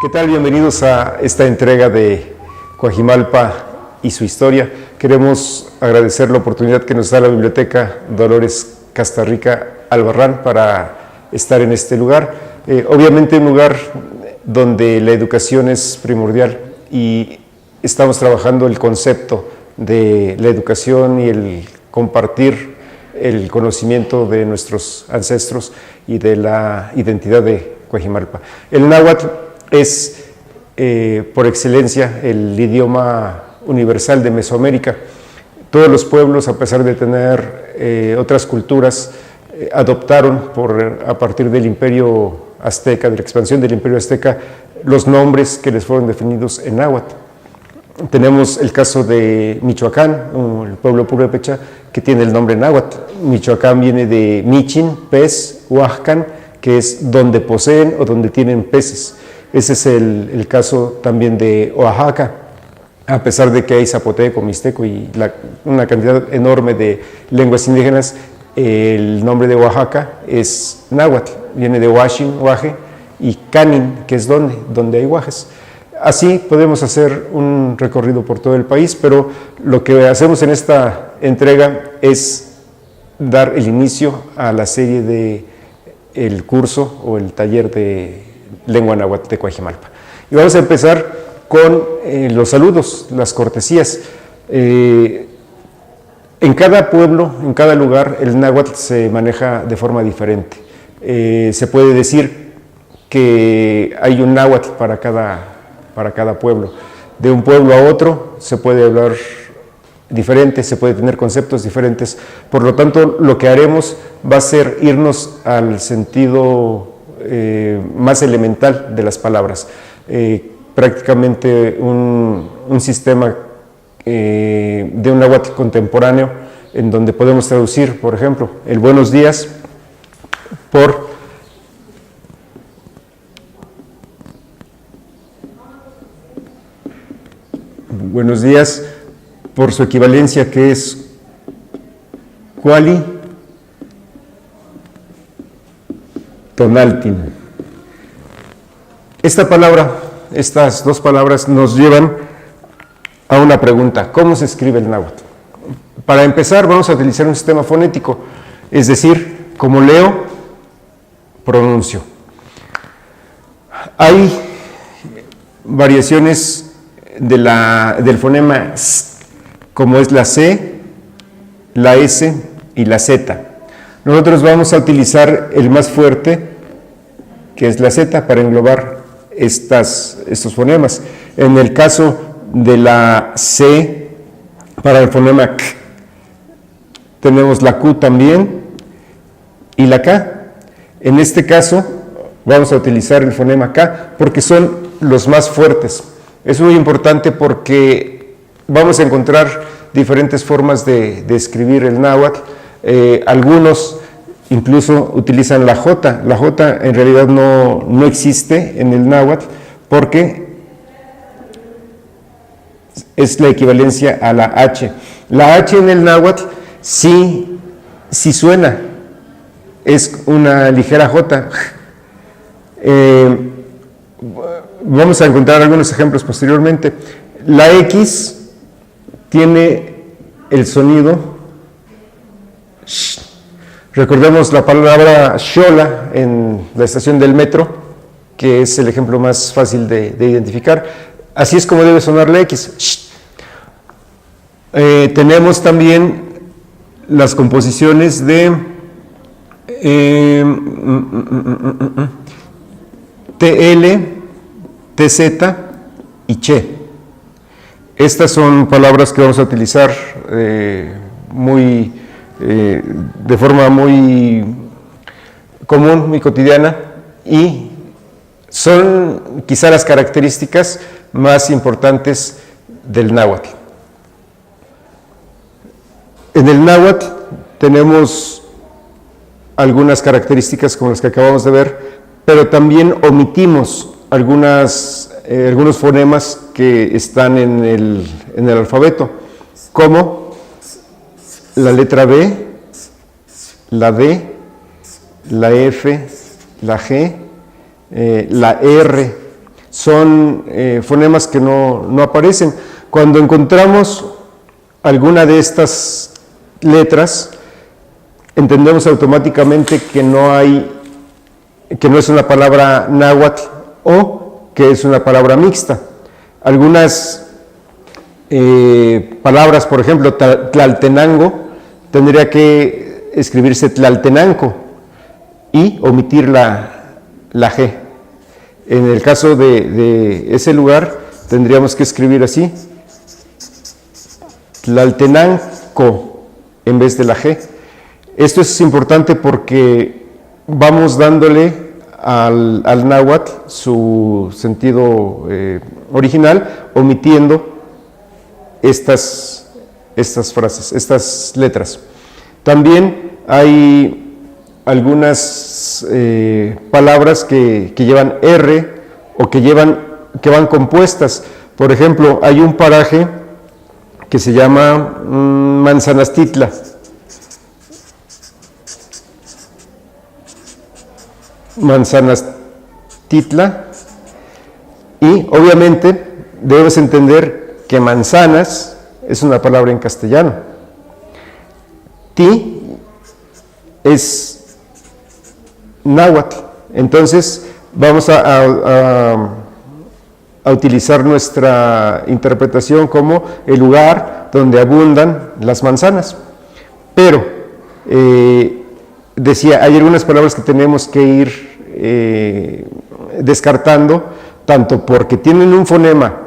¿Qué tal? Bienvenidos a esta entrega de Coajimalpa y su historia. Queremos agradecer la oportunidad que nos da la Biblioteca Dolores Castarrica Albarrán para estar en este lugar. Obviamente un lugar donde la educación es primordial y estamos trabajando el concepto de la educación y el compartir el conocimiento de nuestros ancestros y de la identidad de Coajimalpa. El náhuatl es por excelencia el idioma universal de Mesoamérica. Todos los pueblos, a pesar de tener otras culturas, adoptaron a partir del Imperio Azteca, de la expansión del Imperio Azteca, los nombres que les fueron definidos en náhuatl. Tenemos el caso de Michoacán, el pueblo purépecha, que tiene el nombre náhuatl. Michoacán viene de Michin, pez, Huascan, que es donde poseen o donde tienen peces. Ese es el caso también de Oaxaca, a pesar de que hay zapoteco, mixteco y una cantidad enorme de lenguas indígenas. El nombre de Oaxaca es náhuatl, viene de Huachin, Huaje, y Canin, que es donde hay huajes. Así podemos hacer un recorrido por todo el país, pero lo que hacemos en esta entrega es dar el inicio a la serie de el curso o el taller de lengua náhuatl de Coajimalpa. Y vamos a empezar con los saludos, las cortesías. En cada pueblo, en cada lugar, el náhuatl se maneja de forma diferente. Se puede decir que hay un náhuatl para cada pueblo. De un pueblo a otro se puede hablar diferente, se puede tener conceptos diferentes. Por lo tanto, lo que haremos va a ser irnos al sentido más elemental de las palabras. Prácticamente un sistema de un náhuatl contemporáneo en donde podemos traducir, por ejemplo, el buenos días por buenos días por su equivalencia, que es Cuali Tonaltin. Estas dos palabras nos llevan a una pregunta: ¿cómo se escribe el náhuatl? Para empezar, vamos a utilizar un sistema fonético, es decir, como leo, pronuncio. Hay variaciones del fonema S, como es la C, la S y la Z. Nosotros vamos a utilizar el más fuerte, que es la Z, para englobar estos fonemas. En el caso de la C, para el fonema K, tenemos la Q también y la K. En este caso vamos a utilizar el fonema K porque son los más fuertes. Es muy importante porque vamos a encontrar diferentes formas de escribir el náhuatl. Algunos incluso utilizan la J. La J en realidad no existe en el náhuatl porque es la equivalencia a la H. La H en el náhuatl sí suena, es una ligera J. Vamos a encontrar algunos ejemplos posteriormente. La X tiene el sonido sh. Recordemos la palabra xola en la estación del metro, que es el ejemplo más fácil de identificar. Así es como debe sonar la X. Sh. Tenemos también las composiciones de TL, TZ y Che. Estas son palabras que vamos a utilizar de forma muy común, muy cotidiana, y son quizá las características más importantes del náhuatl. En el náhuatl tenemos algunas características como las que acabamos de ver, pero también omitimos algunos fonemas que están en el alfabeto, como la letra B, la D, la F, la G, la R. son fonemas que no aparecen. Cuando encontramos alguna de estas letras, entendemos automáticamente que no es una palabra náhuatl o que es una palabra mixta. Algunas palabras, por ejemplo, Tlaltenango, tendría que escribirse Tlaltenanco y omitir la G. En el caso de ese lugar, tendríamos que escribir así, Tlaltenanco, en vez de la G. Esto es importante porque vamos dándole al náhuatl su sentido original, omitiendo estas frases, estas letras. También hay algunas palabras que llevan R o que van compuestas. Por ejemplo, hay un paraje que se llama Manzanastitla. Manzanastitla, y obviamente debes entender que manzanas es una palabra en castellano. Ti es náhuatl. Entonces vamos a utilizar nuestra interpretación como el lugar donde abundan las manzanas. Pero decía, hay algunas palabras que tenemos que ir descartando, tanto porque tienen un fonema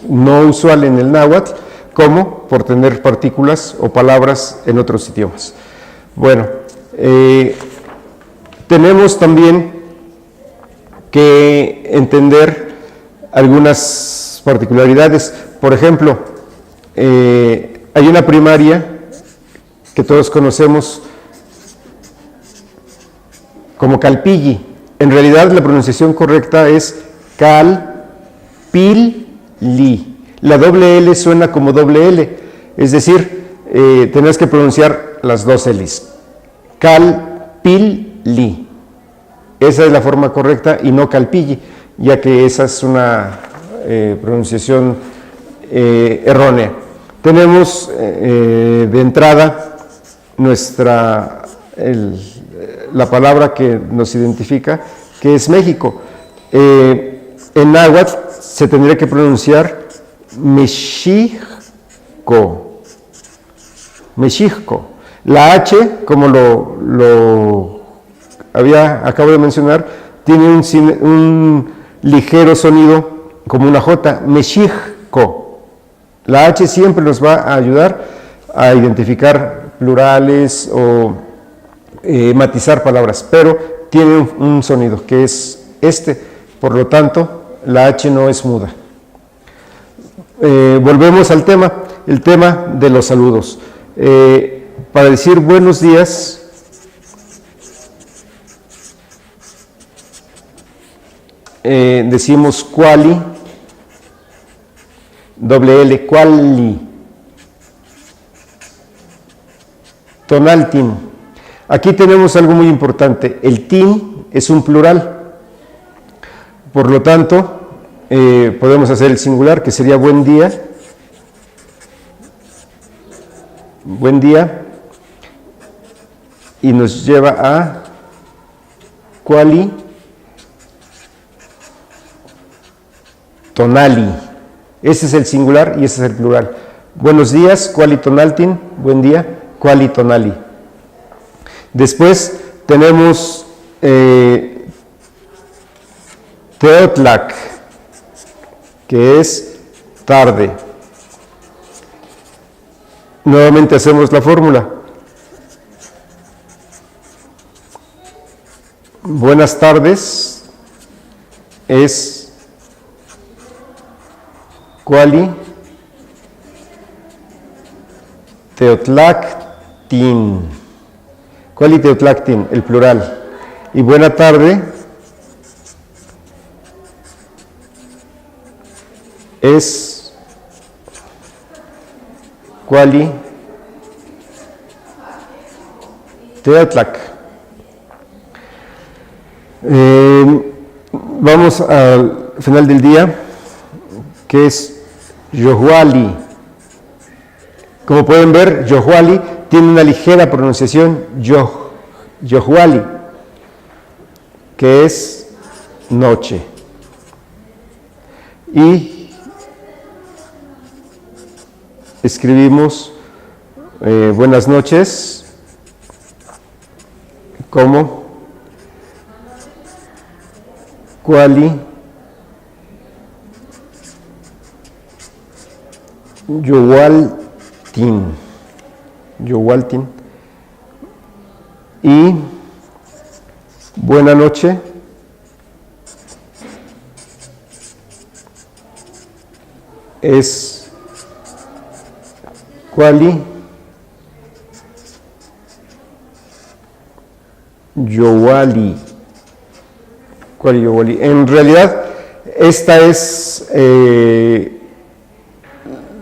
no usual en el náhuatl, como por tener partículas o palabras en otros idiomas. Bueno, tenemos también que entender algunas particularidades. Por ejemplo, hay una primaria que todos conocemos como Calpilli. En realidad la pronunciación correcta es Calpilli. La doble L suena como doble L, es decir, tenés que pronunciar las dos L's. Calpilli. Esa es la forma correcta y no Calpilli, ya que esa es una pronunciación errónea. Tenemos de entrada la palabra que nos identifica, que es México. En náhuatl se tendría que pronunciar Mexicco. Mexicco. La H, como lo acabo de mencionar, tiene un ligero sonido como una J, Mexicco. La H siempre nos va a ayudar a identificar plurales o matizar palabras, pero tiene un sonido que es este, por lo tanto la H no es muda. Volvemos al tema, el tema de los saludos. Para decir buenos días, decimos cuali, doble L, cuali. Tonaltin. Aquí tenemos algo muy importante. El tin es un plural. Por lo tanto, podemos hacer el singular, que sería buen día. Buen día. Y nos lleva a cuali tonali. Ese es el singular y ese es el plural. Buenos días, cuali tonaltin. Buen día, cuali tonali. Después tenemos Teotlac, que es tarde. Nuevamente hacemos la fórmula. Buenas tardes es cuali teotlactin. Cuali teotlactin, el plural. Y buena tarde es cuali teotlac. vamos al final del día, que es Yohuali. Como pueden ver, Yohuali tiene una ligera pronunciación, Yohuali, que es noche. Y escribimos buenas noches como Kuali Yowaltin y buena noche es Kuali Yowali. En realidad, esta es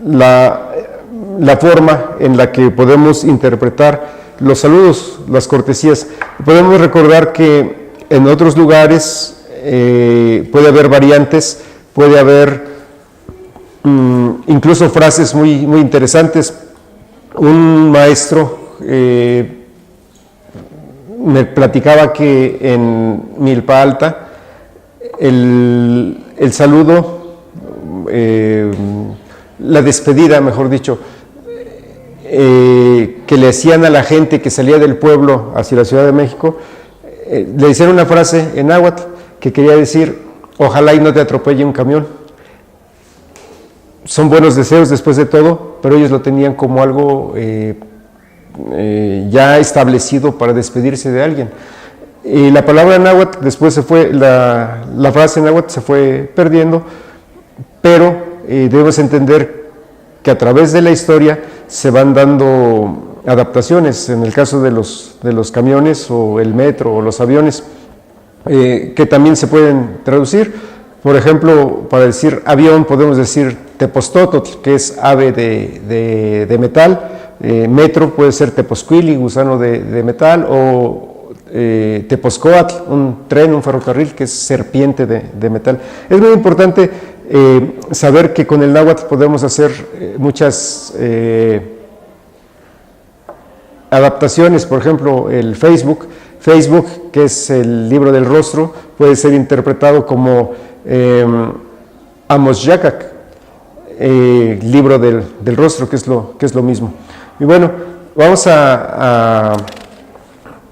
la forma en la que podemos interpretar los saludos, las cortesías. Podemos recordar que en otros lugares puede haber variantes, puede haber incluso frases muy interesantes. Un maestro me platicaba que en Milpa Alta el saludo, la despedida, mejor dicho, que le hacían a la gente que salía del pueblo hacia la Ciudad de México, le hicieron una frase en náhuatl que quería decir: ojalá y no te atropelle un camión. Son buenos deseos después de todo, pero ellos lo tenían como algo ya establecido para despedirse de alguien. Y la palabra náhuatl después se fue, la frase náhuatl se fue perdiendo, pero debemos entender que a través de la historia se van dando adaptaciones. En el caso de los camiones o el metro o los aviones, que también se pueden traducir. Por ejemplo, para decir avión podemos decir tepostototl, que es ave de metal. Metro puede ser teposcuili, gusano de metal, o teposcoatl, un tren, un ferrocarril, que es serpiente de metal. Es muy importante saber que con el náhuatl podemos hacer muchas adaptaciones. Por ejemplo, el Facebook, que es el libro del rostro, puede ser interpretado como Amosyacac, libro del rostro, que es lo mismo. Y bueno, vamos a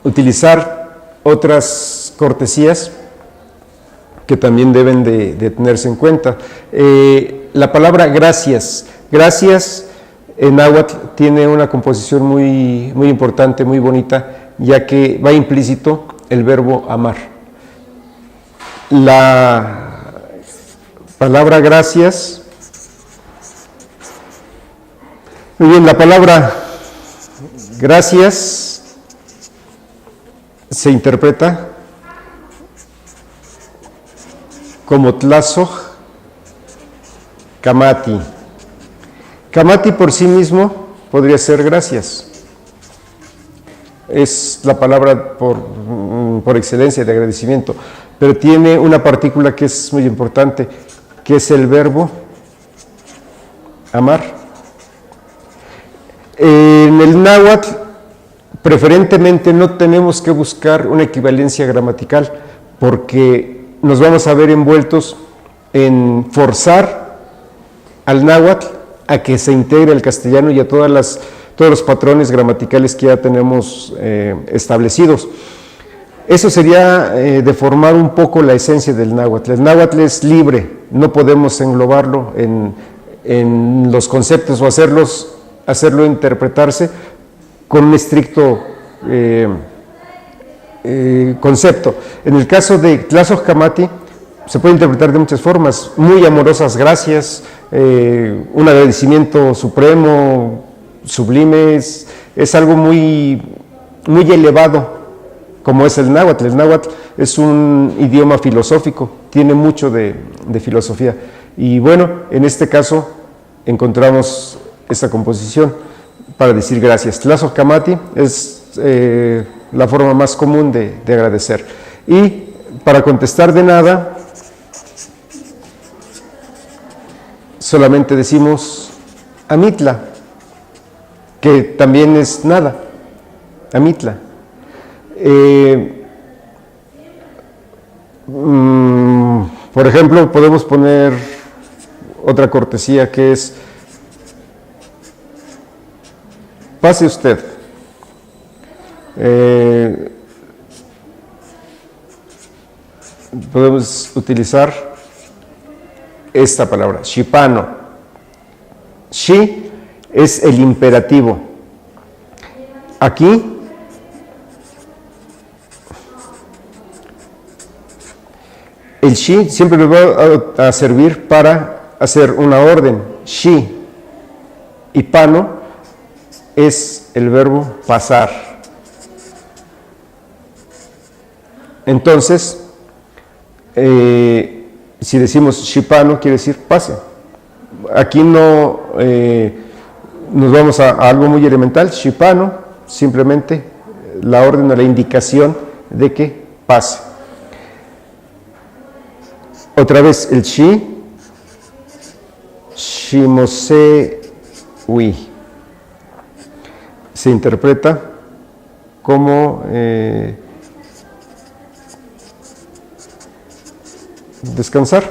utilizar otras cortesías que también deben de tenerse en cuenta. La palabra gracias. Gracias en náhuatl tiene una composición muy importante, muy bonita, ya que va implícito el verbo amar. La palabra gracias, muy bien, la palabra gracias se interpreta como tlazoh kamati. Kamati por sí mismo podría ser gracias. Es la palabra por excelencia de agradecimiento, pero tiene una partícula que es muy importante, que es el verbo amar. En el náhuatl, preferentemente no tenemos que buscar una equivalencia gramatical, porque nos vamos a ver envueltos en forzar al náhuatl a que se integre al castellano y a todos los patrones gramaticales que ya tenemos establecidos. Eso sería deformar un poco la esencia del náhuatl. El náhuatl es libre, no podemos englobarlo en los conceptos o hacerlo interpretarse con un estricto concepto. En el caso de tlazoh kamati, se puede interpretar de muchas formas: muy amorosas gracias, un agradecimiento supremo, sublime, es algo muy elevado, como es el náhuatl. El náhuatl es un idioma filosófico, tiene mucho de filosofía. Y bueno, en este caso encontramos esta composición para decir gracias. Tlazoh kamati es la forma más común de agradecer. Y para contestar de nada, solamente decimos Amitla, que también es nada, Amitla. Por ejemplo, podemos poner otra cortesía que es pase usted. Podemos utilizar esta palabra, shipano. Shi es el imperativo. Aquí el shi siempre nos va a servir para hacer una orden. Shi y pano es el verbo pasar. Entonces, si decimos shipano, quiere decir pase. Aquí no nos vamos a algo muy elemental. Shipano, simplemente la orden o la indicación de que pase. Otra vez el shi, shimosewi, se interpreta como descansar,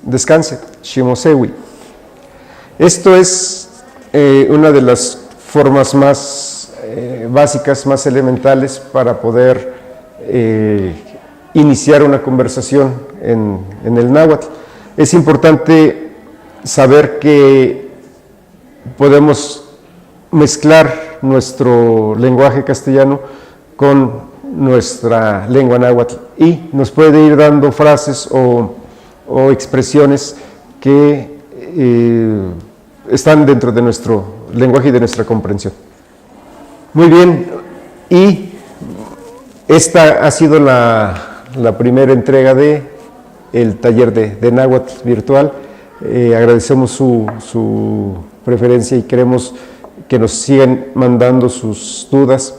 descanse, shimosewi. Esto es una de las formas más básicas, más elementales para poder iniciar una conversación en el náhuatl. Es importante saber que podemos mezclar nuestro lenguaje castellano con nuestra lengua náhuatl y nos puede ir dando frases o expresiones que están dentro de nuestro lenguaje y de nuestra comprensión. Muy bien, y esta ha sido la primera entrega de el taller de náhuatl virtual. Agradecemos su preferencia y queremos que nos sigan mandando sus dudas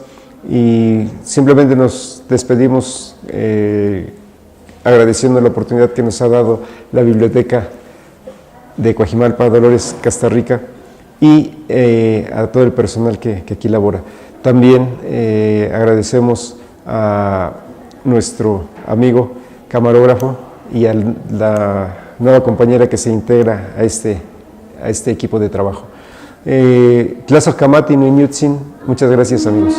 y simplemente nos despedimos agradeciendo la oportunidad que nos ha dado la Biblioteca de Coajimalpa, Dolores Castarrica, y a todo el personal que aquí labora. También agradecemos a nuestro amigo camarógrafo y a la nueva compañera que se integra a este equipo de trabajo. Tlazohkamati Nuñutzin, muchas gracias amigos.